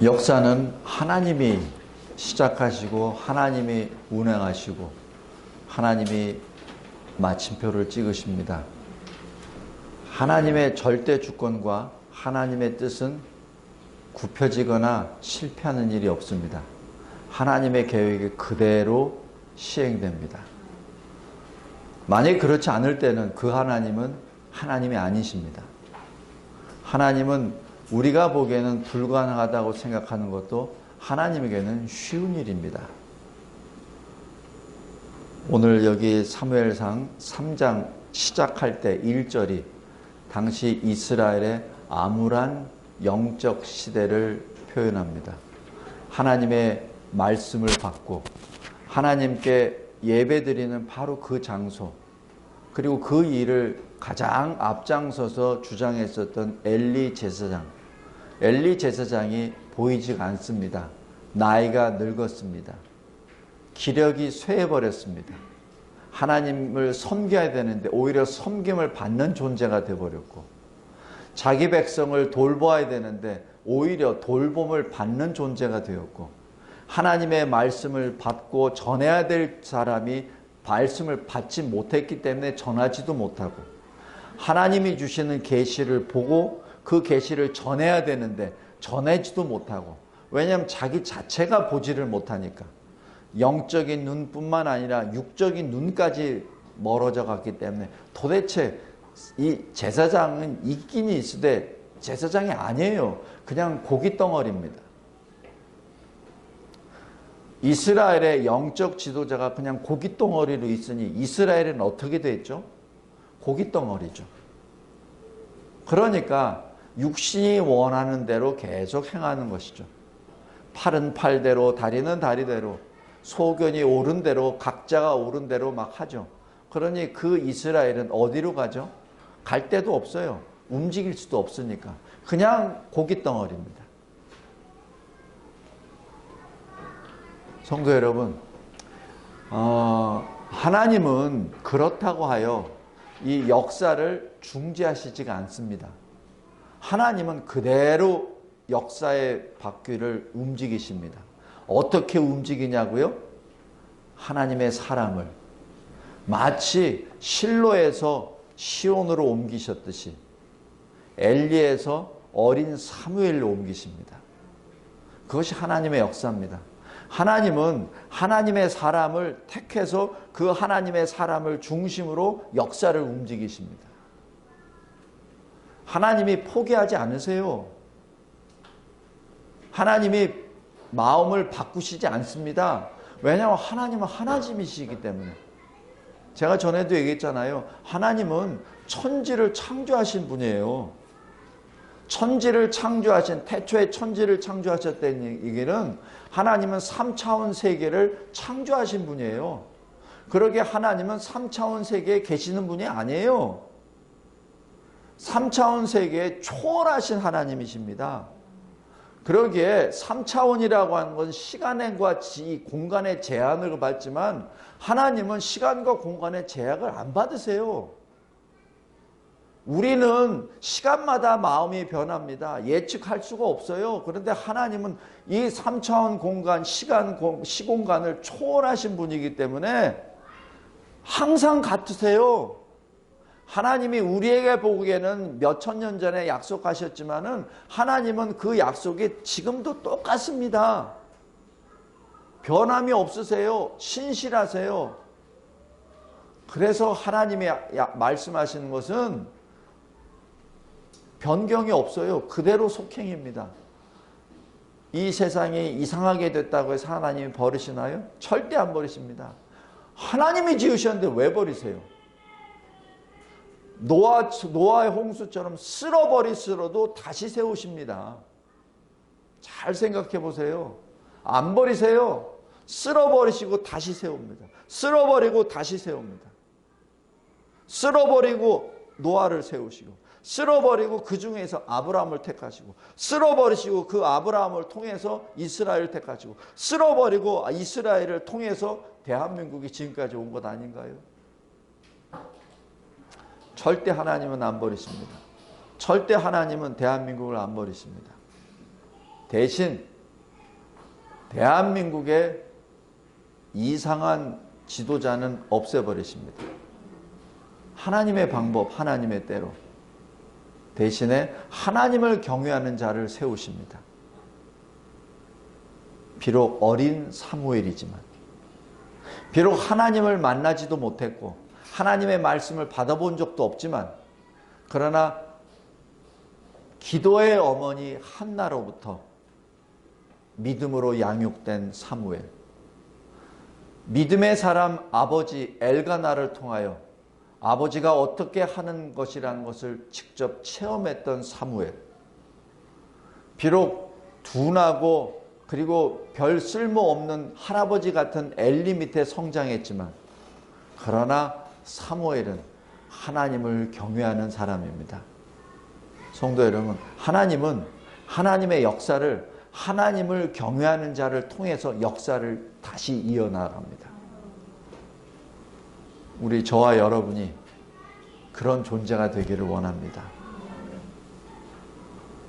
역사는 하나님이 시작하시고 하나님이 운행하시고 하나님이 마침표를 찍으십니다. 하나님의 절대 주권과 하나님의 뜻은 굽혀지거나 실패하는 일이 없습니다. 하나님의 계획이 그대로 시행됩니다. 만약 그렇지 않을 때는 그 하나님은 하나님이 아니십니다. 하나님은 우리가 보기에는 불가능하다고 생각하는 것도 하나님에게는 쉬운 일입니다. 오늘 여기 사무엘상 3장 시작할 때 1절이 당시 이스라엘의 암울한 영적 시대를 표현합니다. 하나님의 말씀을 받고 하나님께 예배드리는 바로 그 장소, 그리고 그 일을 가장 앞장서서 주장했었던 엘리 제사장. 엘리 제사장이 보이지가 않습니다. 나이가 늙었습니다. 기력이 쇠해버렸습니다. 하나님을 섬겨야 되는데 오히려 섬김을 받는 존재가 되어버렸고, 자기 백성을 돌보아야 되는데 오히려 돌봄을 받는 존재가 되었고, 하나님의 말씀을 받고 전해야 될 사람이 말씀을 받지 못했기 때문에 전하지도 못하고, 하나님이 주시는 계시를 보고 그 계시를 전해야 되는데 전하지도 못하고, 왜냐하면 자기 자체가 보지를 못하니까. 영적인 눈뿐만 아니라 육적인 눈까지 멀어져 갔기 때문에 도대체 이 제사장은 있긴 있으되 제사장이 아니에요. 그냥 고깃덩어리입니다. 이스라엘의 영적 지도자가 그냥 고깃덩어리로 있으니 이스라엘은 어떻게 됐죠? 고깃덩어리죠. 그러니까 육신이 원하는 대로 계속 행하는 것이죠. 팔은 팔대로, 다리는 다리대로, 소견이 옳은 대로, 각자가 옳은 대로 막 하죠. 그러니 그 이스라엘은 어디로 가죠? 갈 데도 없어요. 움직일 수도 없으니까. 그냥 고깃덩어리입니다. 성도 여러분, 하나님은 그렇다고 하여 이 역사를 중지하시지가 않습니다. 하나님은 그대로 역사의 바퀴를 움직이십니다. 어떻게 움직이냐고요? 하나님의 사람을 마치 실로에서 시온으로 옮기셨듯이 엘리에서 어린 사무엘로 옮기십니다. 그것이 하나님의 역사입니다. 하나님은 하나님의 사람을 택해서 그 하나님의 사람을 중심으로 역사를 움직이십니다. 하나님이 포기하지 않으세요. 하나님이 마음을 바꾸시지 않습니다. 왜냐하면 하나님은 하나님이시기 때문에. 제가 전에도 얘기했잖아요. 하나님은 천지를 창조하신 분이에요. 천지를 창조하신, 태초에 천지를 창조하셨다는 얘기는 하나님은 3차원 세계를 창조하신 분이에요. 그러기에 하나님은 3차원 세계에 계시는 분이 아니에요. 3차원 세계에 초월하신 하나님이십니다. 그러기에 3차원이라고 하는 건 시간과 공간의 제한을 받지만 하나님은 시간과 공간의 제약을 안 받으세요. 우리는 시간마다 마음이 변합니다. 예측할 수가 없어요. 그런데 하나님은 이 3차원 공간, 시공간을 초월하신 분이기 때문에 항상 같으세요. 하나님이 우리에게 보기에는 몇천 년 전에 약속하셨지만은 하나님은 그 약속이 지금도 똑같습니다. 변함이 없으세요. 신실하세요. 그래서 하나님이 말씀하시는 것은 변경이 없어요. 그대로 속행입니다. 이 세상이 이상하게 됐다고 해서 하나님이 버리시나요? 절대 안 버리십니다. 하나님이 지으셨는데 왜 버리세요? 노아의 홍수처럼 쓸어버리시러도 다시 세우십니다. 잘 생각해 보세요. 안 버리세요. 쓸어버리시고 다시 세웁니다. 쓸어버리고 다시 세웁니다. 쓸어버리고 노아를 세우시고, 쓸어버리고 그 중에서 아브라함을 택하시고, 쓸어버리시고 그 아브라함을 통해서 이스라엘을 택하시고, 쓸어버리고 이스라엘을 통해서 대한민국이 지금까지 온 것 아닌가요? 절대 하나님은 안 버리십니다. 절대 하나님은 대한민국을 안 버리십니다. 대신 대한민국의 이상한 지도자는 없애버리십니다. 하나님의 방법, 하나님의 때로. 대신에 하나님을 경외하는 자를 세우십니다. 비록 어린 사무엘이지만, 비록 하나님을 만나지도 못했고 하나님의 말씀을 받아본 적도 없지만, 그러나 기도의 어머니 한나로부터 믿음으로 양육된 사무엘, 믿음의 사람 아버지 엘가나를 통하여 아버지가 어떻게 하는 것이라는 것을 직접 체험했던 사무엘, 비록 둔하고 그리고 별 쓸모없는 할아버지 같은 엘리 밑에 성장했지만, 그러나 사무엘은 하나님을 경외하는 사람입니다. 성도 여러분, 하나님은 하나님의 역사를 하나님을 경외하는 자를 통해서 역사를 다시 이어나갑니다. 우리 저와 여러분이 그런 존재가 되기를 원합니다.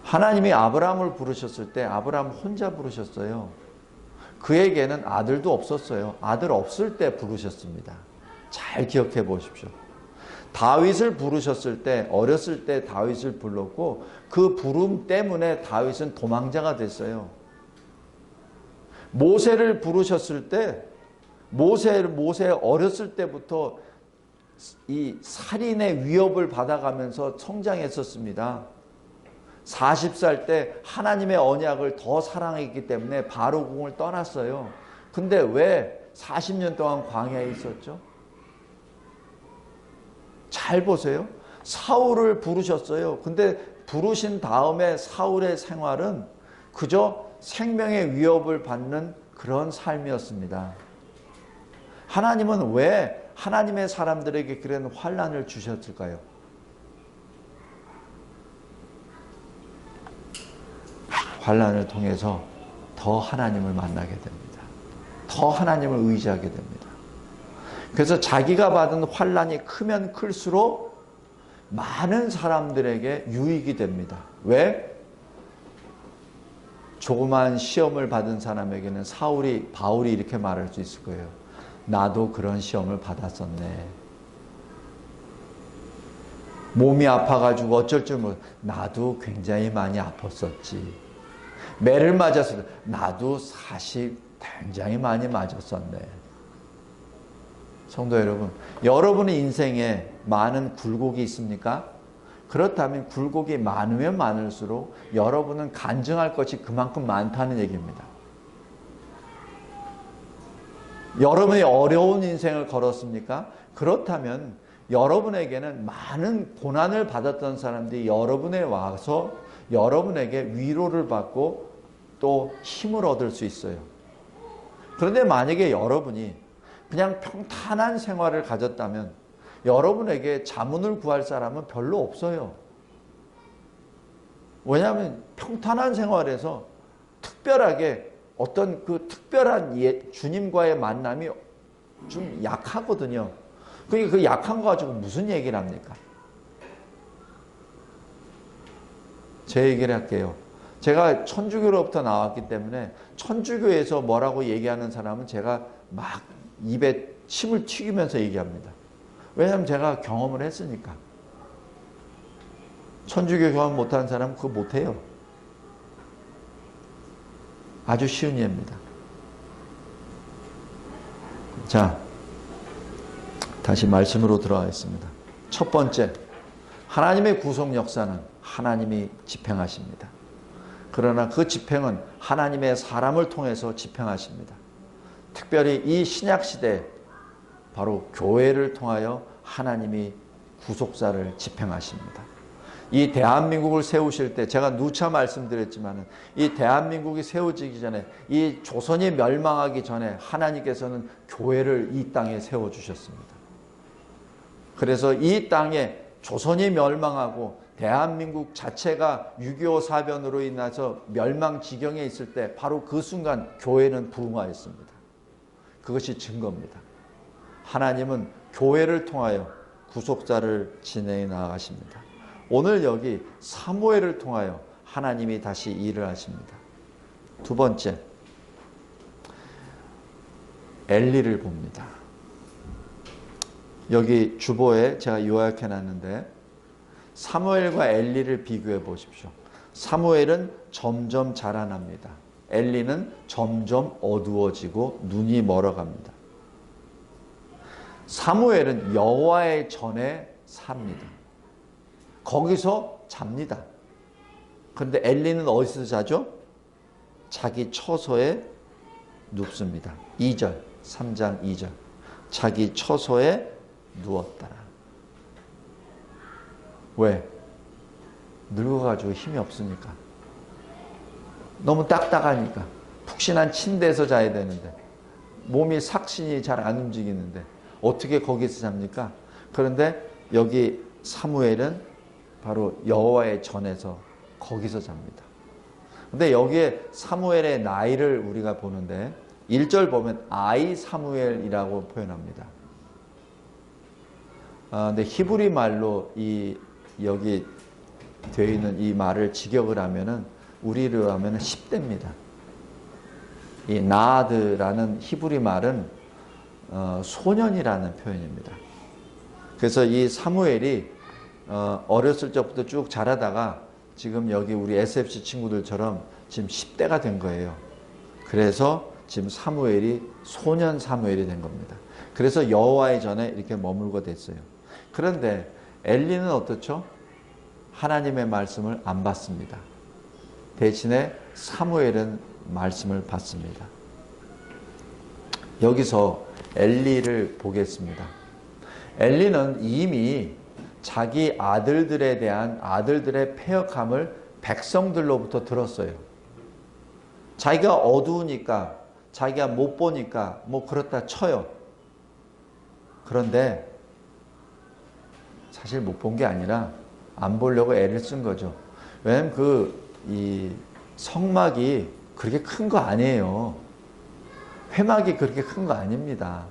하나님이 아브라함을 부르셨을 때 아브라함 혼자 부르셨어요. 그에게는 아들도 없었어요. 아들 없을 때 부르셨습니다. 잘 기억해 보십시오. 다윗을 부르셨을 때, 어렸을 때 다윗을 불렀고 그 부름 때문에 다윗은 도망자가 됐어요. 모세를 부르셨을 때 모세 어렸을 때부터 이 살인의 위협을 받아가면서 성장했었습니다. 40살 때 하나님의 언약을 더 사랑했기 때문에 바로궁을 떠났어요. 근데 왜 40년 동안 광야에 있었죠? 잘 보세요. 사울을 부르셨어요. 근데 부르신 다음에 사울의 생활은 그저 생명의 위협을 받는 그런 삶이었습니다. 하나님은 왜 하나님의 사람들에게 그런 환난을 주셨을까요? 환난을 통해서 더 하나님을 만나게 됩니다. 더 하나님을 의지하게 됩니다. 그래서 자기가 받은 환난이 크면 클수록 많은 사람들에게 유익이 됩니다. 왜? 조그만 시험을 받은 사람에게는 바울이 이렇게 말할 수 있을 거예요. 나도 그런 시험을 받았었네. 몸이 아파가지고 어쩔 줄 모르, 나도 굉장히 많이 아팠었지. 매를 맞았을 때 나도 사실 굉장히 많이 맞았었네. 성도 여러분, 여러분의 인생에 많은 굴곡이 있습니까? 그렇다면 굴곡이 많으면 많을수록 여러분은 간증할 것이 그만큼 많다는 얘기입니다. 여러분이 어려운 인생을 걸었습니까? 그렇다면 여러분에게는 많은 고난을 받았던 사람들이 여러분에 와서 여러분에게 위로를 받고 또 힘을 얻을 수 있어요. 그런데 만약에 여러분이 그냥 평탄한 생활을 가졌다면 여러분에게 자문을 구할 사람은 별로 없어요. 왜냐하면 평탄한 생활에서 특별하게 어떤 그 특별한 주님과의 만남이 좀 약하거든요. 그러니까 그 약한 거 가지고 무슨 얘기를 합니까? 제 얘기를 할게요. 제가 천주교로부터 나왔기 때문에 천주교에서 뭐라고 얘기하는 사람은 제가 막 입에 침을 튀기면서 얘기합니다. 왜냐하면 제가 경험을 했으니까. 천주교 경험 못하는 사람은 그거 못해요. 아주 쉬운 예입니다. 자, 다시 말씀으로 들어가겠습니다. 첫 번째, 하나님의 구속 역사는 하나님이 집행하십니다. 그러나 그 집행은 하나님의 사람을 통해서 집행하십니다. 특별히 이 신약시대에 바로 교회를 통하여 하나님이 구속사를 집행하십니다. 이 대한민국을 세우실 때 제가 누차 말씀드렸지만 이 대한민국이 세워지기 전에 이 조선이 멸망하기 전에 하나님께서는 교회를 이 땅에 세워주셨습니다. 그래서 이 땅에 조선이 멸망하고 대한민국 자체가 6.25 사변으로 인해서 멸망 지경에 있을 때 바로 그 순간 교회는 부흥하였습니다. 그것이 증거입니다. 하나님은 교회를 통하여 구속사를 진행해 나가십니다. 오늘 여기 사무엘을 통하여 하나님이 다시 일을 하십니다. 두 번째, 엘리를 봅니다. 여기 주보에 제가 요약해 놨는데 사무엘과 엘리를 비교해 보십시오. 사무엘은 점점 자라납니다. 엘리는 점점 어두워지고 눈이 멀어갑니다. 사무엘은 여호와의 전에 삽니다. 거기서 잡니다. 그런데 엘리는 어디서 자죠? 자기 처소에 눕습니다. 2절, 3장 2절. 자기 처소에 누웠더라. 왜? 늙어가지고 힘이 없으니까. 너무 딱딱하니까. 푹신한 침대에서 자야 되는데 몸이 삭신이 잘 안 움직이는데 어떻게 거기서 잡니까? 그런데 여기 사무엘은 바로 여호와의 전에서 거기서 잡니다. 근데 여기에 사무엘의 나이를 우리가 보는데 1절 보면 아이 사무엘이라고 표현합니다. 근데 히브리 말로 여기 되어 있는 이 말을 직역을 하면은 우리로 하면은 10대입니다. 이 나아드라는 히브리 말은 소년이라는 표현입니다. 그래서 이 사무엘이 어렸을 적부터 쭉 자라다가 지금 여기 우리 SFC 친구들처럼 지금 10대가 된 거예요. 그래서 지금 사무엘이 소년 사무엘이 된 겁니다. 그래서 여호와의 전에 이렇게 머물고 됐어요. 그런데 엘리는 어떻죠? 하나님의 말씀을 안 받습니다. 대신에 사무엘은 말씀을 받습니다. 여기서 엘리를 보겠습니다. 엘리는 이미 자기 아들들에 대한 아들들의 패역함을 백성들로부터 들었어요. 자기가 어두우니까, 자기가 못 보니까 뭐 그렇다 쳐요. 그런데 사실 못 본 게 아니라 안 보려고 애를 쓴 거죠. 왜냐면 이 성막이 그렇게 큰 거 아니에요. 회막이 그렇게 큰 거 아닙니다.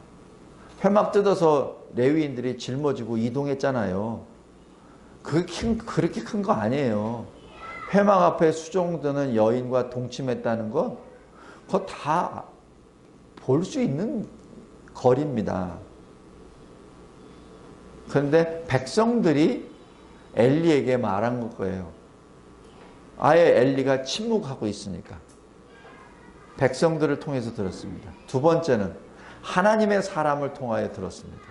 회막 뜯어서 레위인들이 짊어지고 이동했잖아요. 그렇게 큰 거 아니에요. 회막 앞에 수종드는 여인과 동침했다는 거, 그거 다 볼 수 있는 거리입니다. 그런데 백성들이 엘리에게 말한 거예요. 아예 엘리가 침묵하고 있으니까. 백성들을 통해서 들었습니다. 두 번째는 하나님의 사람을 통하여 들었습니다.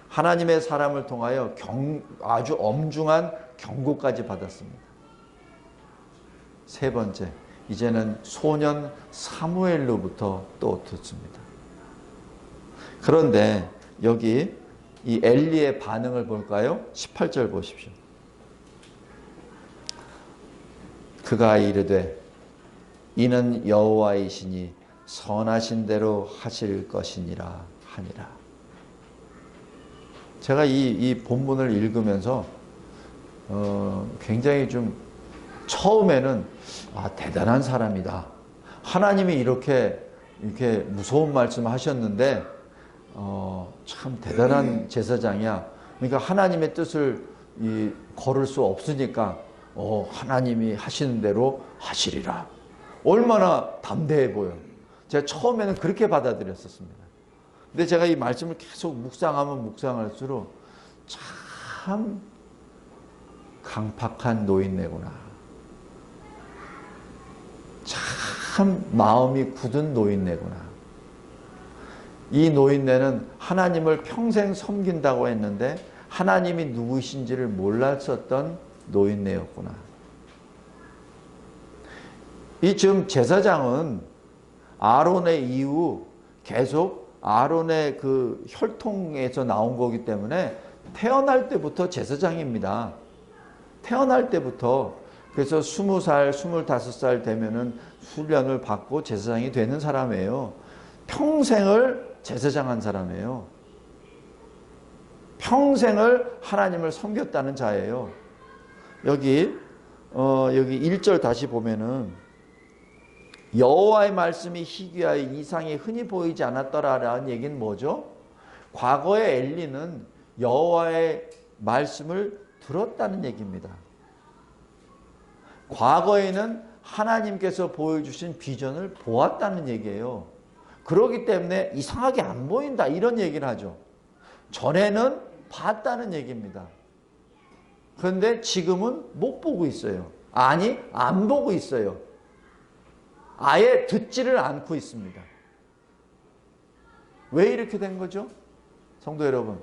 하나님의 사람을 통하여 아주 엄중한 경고까지 받았습니다. 세 번째, 이제는 소년 사무엘로부터 또 듣습니다. 그런데 여기 이 엘리의 반응을 볼까요? 18절 보십시오. 그가 이르되 이는 여호와이시니 선하신 대로 하실 것이니라 하니라. 제가 이 본문을 읽으면서 굉장히 좀 처음에는 대단한 사람이다. 하나님이 이렇게 무서운 말씀을 하셨는데 참 대단한 제사장이야. 그러니까 하나님의 뜻을 걸을 수 없으니까 하나님이 하시는 대로 하시리라. 얼마나 담대해 보여. 제가 처음에는 그렇게 받아들였었습니다. 근데 제가 이 말씀을 계속 묵상하면 묵상할수록 참 강팍한 노인네구나. 참 마음이 굳은 노인네구나. 이 노인네는 하나님을 평생 섬긴다고 했는데 하나님이 누구신지를 몰랐었던 노인네였구나. 이 지금 제사장은 아론의 이후 계속 아론의 그 혈통에서 나온 거기 때문에 태어날 때부터 제사장입니다. 태어날 때부터. 그래서 20살, 25살 되면은 훈련을 받고 제사장이 되는 사람이에요. 평생을 제사장한 사람이에요. 평생을 하나님을 섬겼다는 자예요. 여기 1절 다시 보면은 여호와의 말씀이 희귀하여 이상이 흔히 보이지 않았더라라는 얘기는 뭐죠? 과거의 엘리는 여호와의 말씀을 들었다는 얘기입니다. 과거에는 하나님께서 보여주신 비전을 보았다는 얘기예요. 그렇기 때문에 이상하게 안 보인다 이런 얘기를 하죠. 전에는 봤다는 얘기입니다. 그런데 지금은 못 보고 있어요. 아니, 안 보고 있어요. 아예 듣지를 않고 있습니다. 왜 이렇게 된 거죠? 성도 여러분,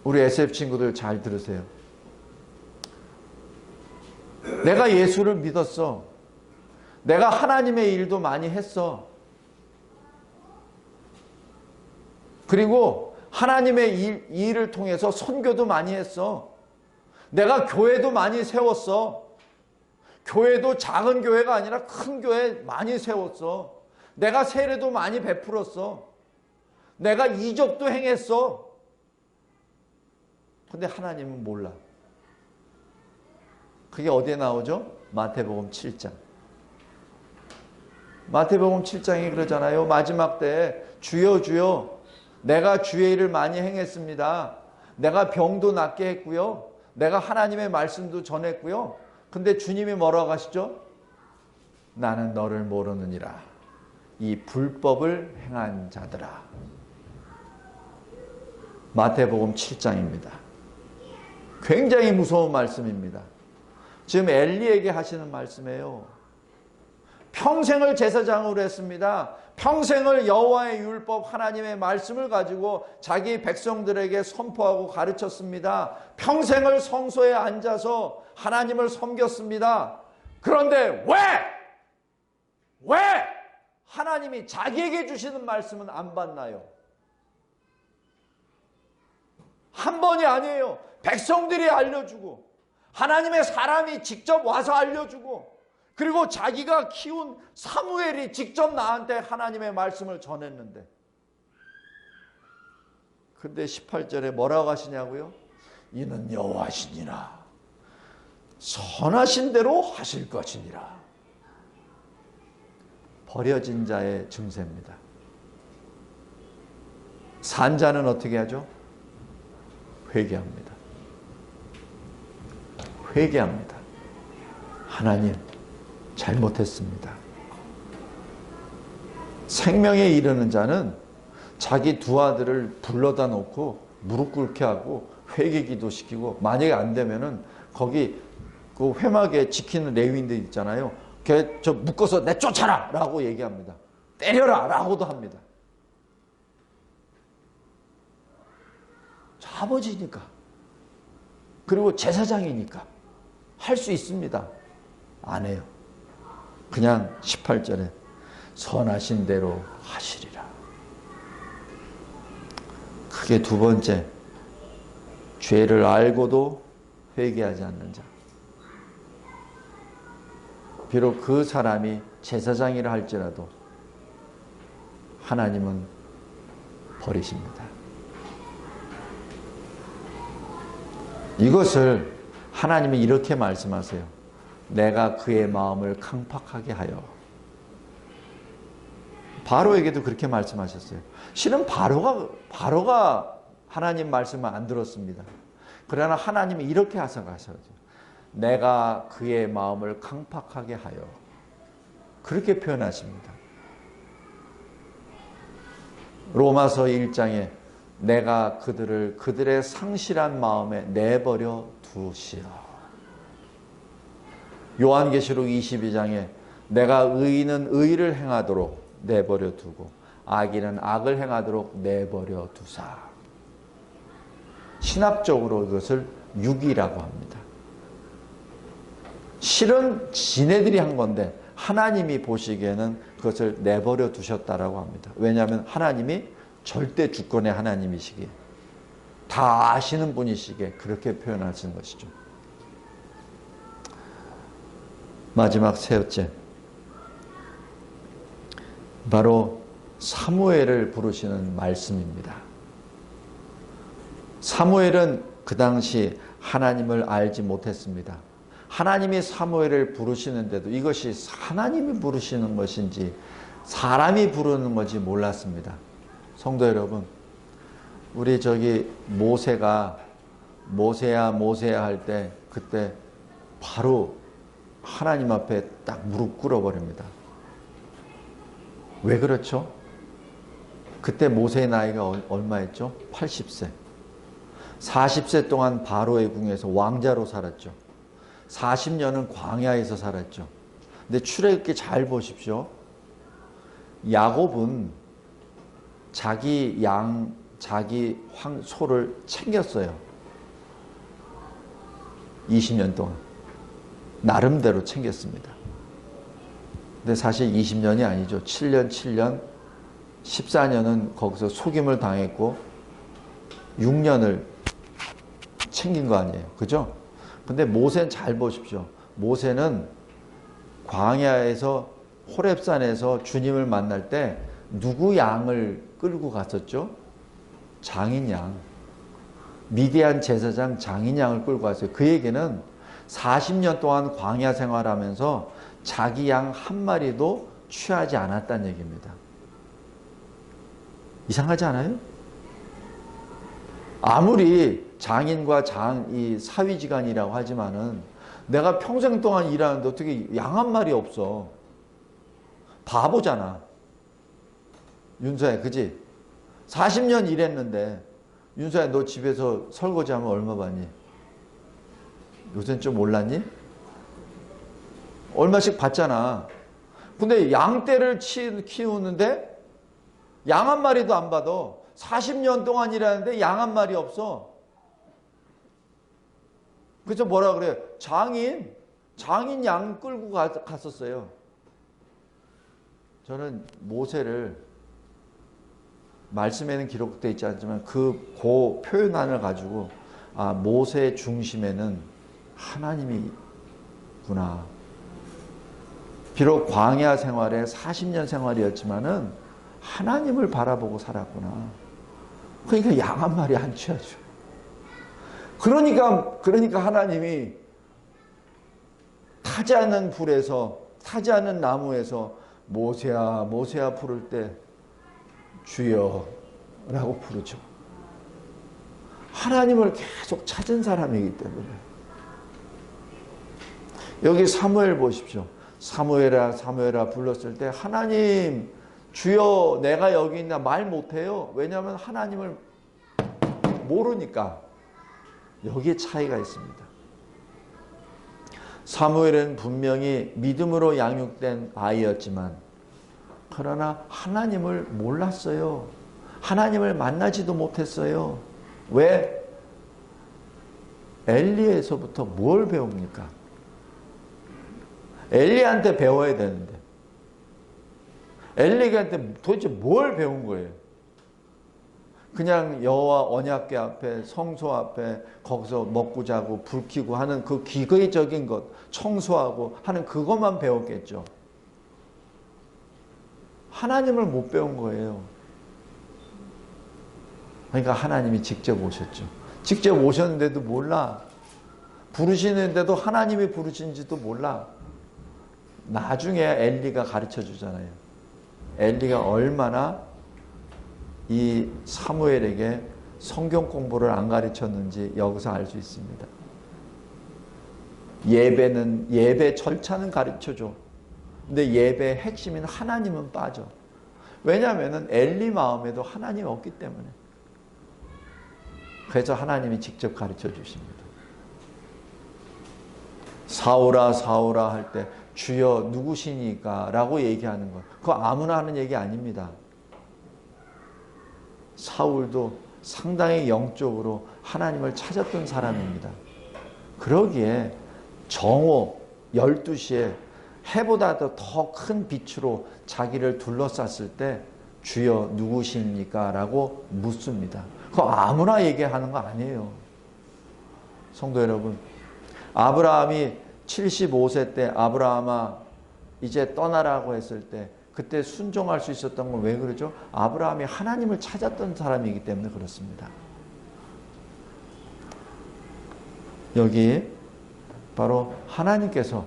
우리 SF 친구들 잘 들으세요. 내가 예수를 믿었어. 내가 하나님의 일도 많이 했어. 그리고 하나님의 일을 통해서 선교도 많이 했어. 내가 교회도 많이 세웠어. 교회도 작은 교회가 아니라 큰 교회 많이 세웠어. 내가 세례도 많이 베풀었어. 내가 이적도 행했어. 근데 하나님은 몰라. 그게 어디에 나오죠? 마태복음 7장. 마태복음 7장이 그러잖아요. 마지막 때 주여 주여 내가 주의 일을 많이 행했습니다. 내가 병도 낫게 했고요. 내가 하나님의 말씀도 전했고요. 근데 주님이 뭐라고 하시죠? 나는 너를 모르느니라. 이 불법을 행한 자들아. 마태복음 7장입니다. 굉장히 무서운 말씀입니다. 지금 엘리에게 하시는 말씀이에요. 평생을 제사장으로 했습니다. 평생을 여호와의 율법 하나님의 말씀을 가지고 자기 백성들에게 선포하고 가르쳤습니다. 평생을 성소에 앉아서 하나님을 섬겼습니다. 그런데 왜 하나님이 자기에게 주시는 말씀은 안 받나요? 한 번이 아니에요. 백성들이 알려주고 하나님의 사람이 직접 와서 알려주고 그리고 자기가 키운 사무엘이 직접 나한테 하나님의 말씀을 전했는데 근데 18절에 뭐라고 하시냐고요? 이는 여호와시니라 선하신 대로 하실 것이니라. 버려진 자의 증세입니다. 산 자는 어떻게 하죠? 회개합니다. 회개합니다. 하나님 잘못했습니다. 생명에 이르는 자는 자기 두 아들을 불러다 놓고 무릎 꿇게 하고 회개 기도시키고 만약에 안 되면은 거기 그 회막에 지키는 레위인들 있잖아요. 걔 저 묶어서 내쫓아라 라고 얘기합니다. 때려라 라고도 합니다. 저 아버지니까 그리고 제사장이니까 할 수 있습니다. 안 해요. 그냥 18절에 선하신 대로 하시리라. 그게 두 번째, 죄를 알고도 회개하지 않는 자. 비록 그 사람이 제사장이라 할지라도 하나님은 버리십니다. 이것을 하나님이 이렇게 말씀하세요. 내가 그의 마음을 강팍하게 하여. 바로에게도 그렇게 말씀하셨어요. 실은 바로가 하나님 말씀을 안 들었습니다. 그러나 하나님이 이렇게 하셔가지고 내가 그의 마음을 강팍하게 하여. 그렇게 표현하십니다. 로마서 1장에 내가 그들의 상실한 마음에 내버려 두시라. 요한계시록 22장에 내가 의인은 의를 행하도록 내버려 두고 악인은 악을 행하도록 내버려 두사. 신학적으로 이것을 육이라고 합니다. 실은 지네들이 한 건데 하나님이 보시기에는 그것을 내버려 두셨다라고 합니다. 왜냐하면 하나님이 절대 주권의 하나님이시기에 다 아시는 분이시기에 그렇게 표현하시는 것이죠. 마지막 셋째, 바로 사무엘을 부르시는 말씀입니다. 사무엘은 그 당시 하나님을 알지 못했습니다. 하나님이 사무엘을 부르시는데도 이것이 하나님이 부르시는 것인지 사람이 부르는 건지 몰랐습니다. 성도 여러분, 우리 모세가 모세야 할 때 그때 바로 하나님 앞에 딱 무릎 꿇어버립니다. 왜 그렇죠? 그때 모세의 나이가 얼마였죠? 80세. 40세 동안 바로의 궁에서 왕자로 살았죠. 40년은 광야에서 살았죠. 근데 출애굽기 잘 보십시오. 야곱은 자기 양, 자기 소를 챙겼어요. 20년 동안. 나름대로 챙겼습니다. 근데 사실 20년이 아니죠. 7년, 14년은 거기서 속임을 당했고 6년을 챙긴 거 아니에요. 그죠? 근데 모세는 잘 보십시오. 모세는 광야에서 호렙산에서 주님을 만날 때 누구 양을 끌고 갔었죠? 장인 양. 미디안 제사장 장인 양을 끌고 갔어요. 그 얘기는 40년 동안 광야 생활하면서 자기 양 한 마리도 취하지 않았다는 얘기입니다. 이상하지 않아요? 아무리 장인과 이 사위지간이라고 하지만은 내가 평생 동안 일하는데 어떻게 양 한 마리 없어? 바보잖아. 윤서야, 그지? 40년 일했는데 윤서야, 너 집에서 설거지하면 얼마 받니? 요새는 좀 올랐니? 얼마씩 받잖아. 근데 양떼를 키우는데 양 한 마리도 안 받아. 40년 동안 일하는데 양 한 마리 없어. 그래서 뭐라 그래요? 장인 양 끌고 갔었어요. 저는 모세를 말씀에는 기록되어 있지 않지만 그 표현안을 가지고 모세의 중심에는 하나님이구나. 비록 광야 생활에 40년 생활이었지만은 하나님을 바라보고 살았구나. 그러니까 양 한 마리 안 취하죠. 그러니까 하나님이 타지 않는 불에서, 타지 않는 나무에서 모세야, 모세야 부를 때 주여 라고 부르죠. 하나님을 계속 찾은 사람이기 때문에. 여기 사무엘 보십시오. 사무엘아, 사무엘아 불렀을 때 하나님, 주여 내가 여기 있나 말 못해요. 왜냐하면 하나님을 모르니까. 여기에 차이가 있습니다. 사무엘은 분명히 믿음으로 양육된 아이였지만 그러나 하나님을 몰랐어요. 하나님을 만나지도 못했어요. 왜? 엘리에서부터 뭘 배웁니까? 엘리한테 배워야 되는데 엘리한테 도대체 뭘 배운 거예요? 그냥 여호와 언약궤 앞에, 성소 앞에 거기서 먹고 자고 불 켜고 하는 그 기계적인 것, 청소하고 하는 그것만 배웠겠죠. 하나님을 못 배운 거예요. 그러니까 하나님이 직접 오셨죠. 직접 오셨는데도 몰라. 부르시는데도 하나님이 부르신지도 몰라. 나중에 엘리가 가르쳐 주잖아요. 엘리가 얼마나 이 사무엘에게 성경 공부를 안 가르쳤는지 여기서 알 수 있습니다. 예배 절차는 가르쳐줘. 근데 예배의 핵심인 하나님은 빠져. 왜냐하면 엘리 마음에도 하나님이 없기 때문에. 그래서 하나님이 직접 가르쳐 주십니다. 사오라 사오라 할 때 주여 누구시니까 라고 얘기하는 것. 그거 아무나 하는 얘기 아닙니다. 사울도 상당히 영적으로 하나님을 찾았던 사람입니다. 그러기에 정오 12시에 해보다도 더 큰 빛으로 자기를 둘러쌌을 때 주여 누구십니까? 라고 묻습니다. 그거 아무나 얘기하는 거 아니에요. 성도 여러분, 아브라함이 75세 때 아브라함아 이제 떠나라고 했을 때 그때 순종할 수 있었던 건 왜 그러죠? 아브라함이 하나님을 찾았던 사람이기 때문에 그렇습니다. 여기 바로 하나님께서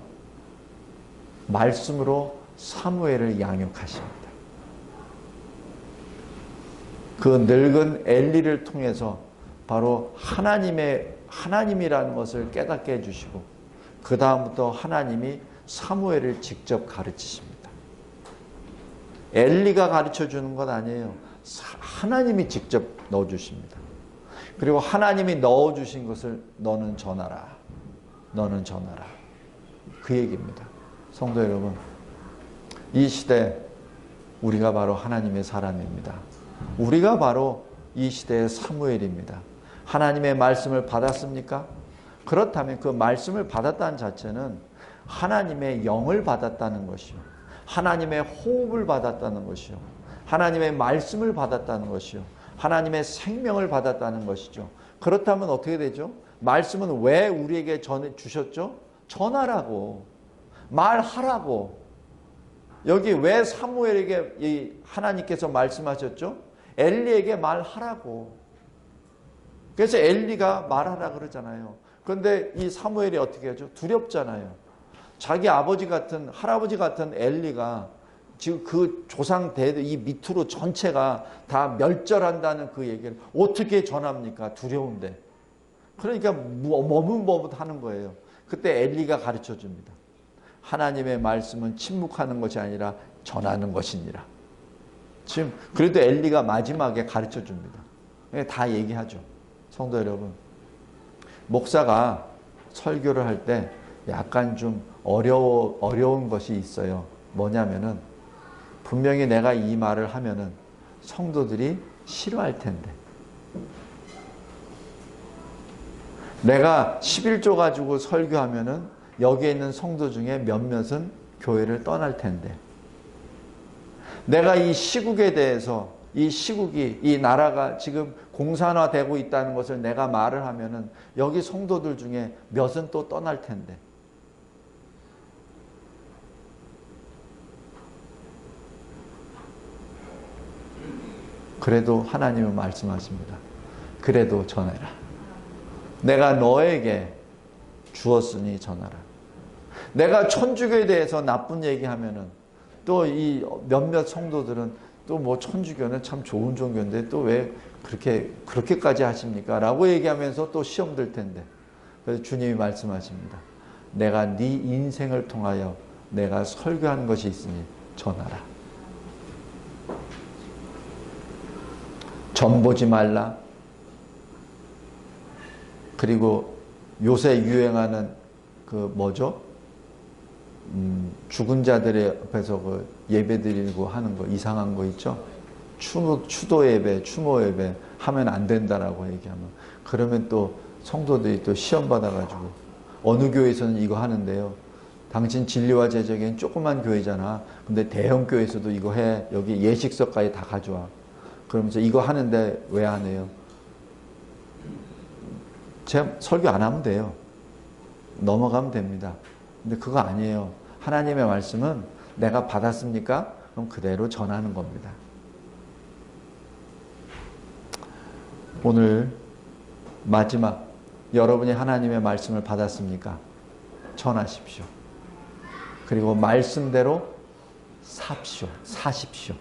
말씀으로 사무엘을 양육하십니다. 그 늙은 엘리를 통해서 바로 하나님이라는 것을 깨닫게 해주시고 그 다음부터 하나님이 사무엘을 직접 가르치십니다. 엘리가 가르쳐 주는 것 아니에요. 하나님이 직접 넣어주십니다. 그리고 하나님이 넣어주신 것을 너는 전하라. 너는 전하라. 그 얘기입니다. 성도 여러분, 이 시대 우리가 바로 하나님의 사람입니다. 우리가 바로 이 시대의 사무엘입니다. 하나님의 말씀을 받았습니까? 그렇다면 그 말씀을 받았다는 자체는 하나님의 영을 받았다는 것이요, 하나님의 호흡을 받았다는 것이요, 하나님의 말씀을 받았다는 것이요, 하나님의 생명을 받았다는 것이죠. 그렇다면 어떻게 되죠? 말씀은 왜 우리에게 전해 주셨죠? 전하라고, 말하라고. 여기 왜 사무엘에게 하나님께서 말씀하셨죠? 엘리에게 말하라고. 그래서 엘리가 말하라 그러잖아요. 그런데 이 사무엘이 어떻게 하죠? 두렵잖아요. 자기 아버지 같은, 할아버지 같은 엘리가 지금 그 조상 대대 이 밑으로 전체가 다 멸절한다는 그 얘기를 어떻게 전합니까? 두려운데. 그러니까 머뭇머뭇하는 거예요. 그때 엘리가 가르쳐 줍니다. 하나님의 말씀은 침묵하는 것이 아니라 전하는 것이니라. 지금 그래도 엘리가 마지막에 가르쳐 줍니다. 다 얘기하죠. 성도 여러분, 목사가 설교를 할 때 약간 좀 어려운 것이 있어요. 뭐냐면은 분명히 내가 이 말을 하면은 성도들이 싫어할 텐데, 내가 11조 가지고 설교하면은 여기에 있는 성도 중에 몇몇은 교회를 떠날 텐데, 내가 이 시국에 대해서, 이 시국이, 이 나라가 지금 공산화되고 있다는 것을 내가 말을 하면은 여기 성도들 중에 몇은 또 떠날 텐데, 그래도 하나님은 말씀하십니다. 그래도 전해라. 내가 너에게 주었으니 전하라. 내가 천주교에 대해서 나쁜 얘기하면은 또 이 몇몇 성도들은 또 뭐 천주교는 참 좋은 종교인데 또 왜 그렇게까지 하십니까? 라고 얘기하면서 또 시험 들 텐데. 그래서 주님이 말씀하십니다. 내가 네 인생을 통하여 내가 설교한 것이 있으니 전하라. 전보지 말라. 그리고 요새 유행하는 그 뭐죠? 죽은 자들의 앞에서 그 예배 드리고 하는 거, 이상한 거 있죠? 추도 예배, 추모 예배 하면 안 된다라고 얘기하면, 그러면 또 성도들이 또 시험 받아가지고, 어느 교회에서는 이거 하는데요. 당신 진리와 제자에겐 조그만 교회잖아. 근데 대형 교회에서도 이거 해. 여기 예식서까지 다 가져와. 그러면서 이거 하는데 왜 안 해요? 제가 설교 안 하면 돼요. 넘어가면 됩니다. 근데 그거 아니에요. 하나님의 말씀은 내가 받았습니까? 그럼 그대로 전하는 겁니다. 오늘 마지막, 여러분이 하나님의 말씀을 받았습니까? 전하십시오. 그리고 말씀대로 사십시오.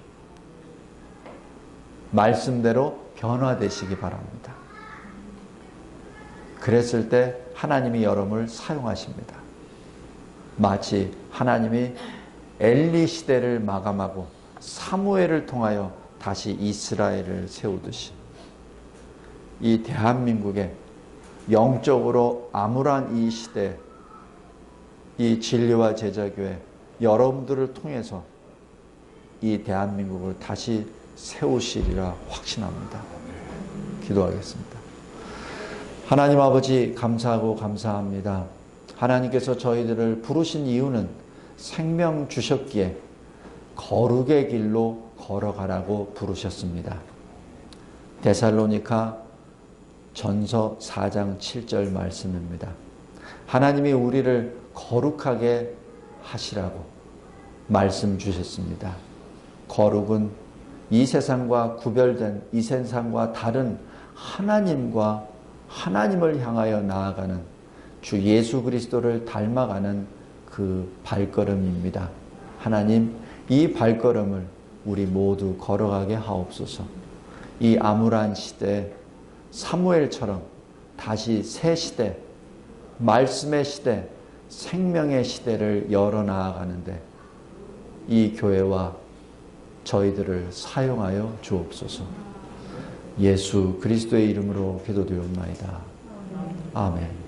말씀대로 변화되시기 바랍니다. 그랬을 때 하나님이 여러분을 사용하십니다. 마치 하나님이 엘리 시대를 마감하고 사무엘을 통하여 다시 이스라엘을 세우듯이, 이 대한민국에 영적으로 암울한 이 시대, 이 진리와 제자교회 여러분들을 통해서 이 대한민국을 다시 세우시리라 확신합니다. 기도하겠습니다. 하나님 아버지, 감사하고 감사합니다. 하나님께서 저희들을 부르신 이유는 생명 주셨기에 거룩의 길로 걸어가라고 부르셨습니다. 데살로니가 전서 4장 7절 말씀입니다. 하나님이 우리를 거룩하게 하시라고 말씀 주셨습니다. 거룩은 이 세상과 구별된, 이 세상과 다른 하나님과 하나님을 향하여 나아가는 주 예수 그리스도를 닮아가는 그 발걸음입니다. 하나님, 이 발걸음을 우리 모두 걸어가게 하옵소서. 이 암울한 시대, 사무엘처럼 다시 새 시대, 말씀의 시대, 생명의 시대를 열어나가는데 이 교회와 저희들을 사용하여 주옵소서. 예수 그리스도의 이름으로 기도드리옵나이다. 아멘.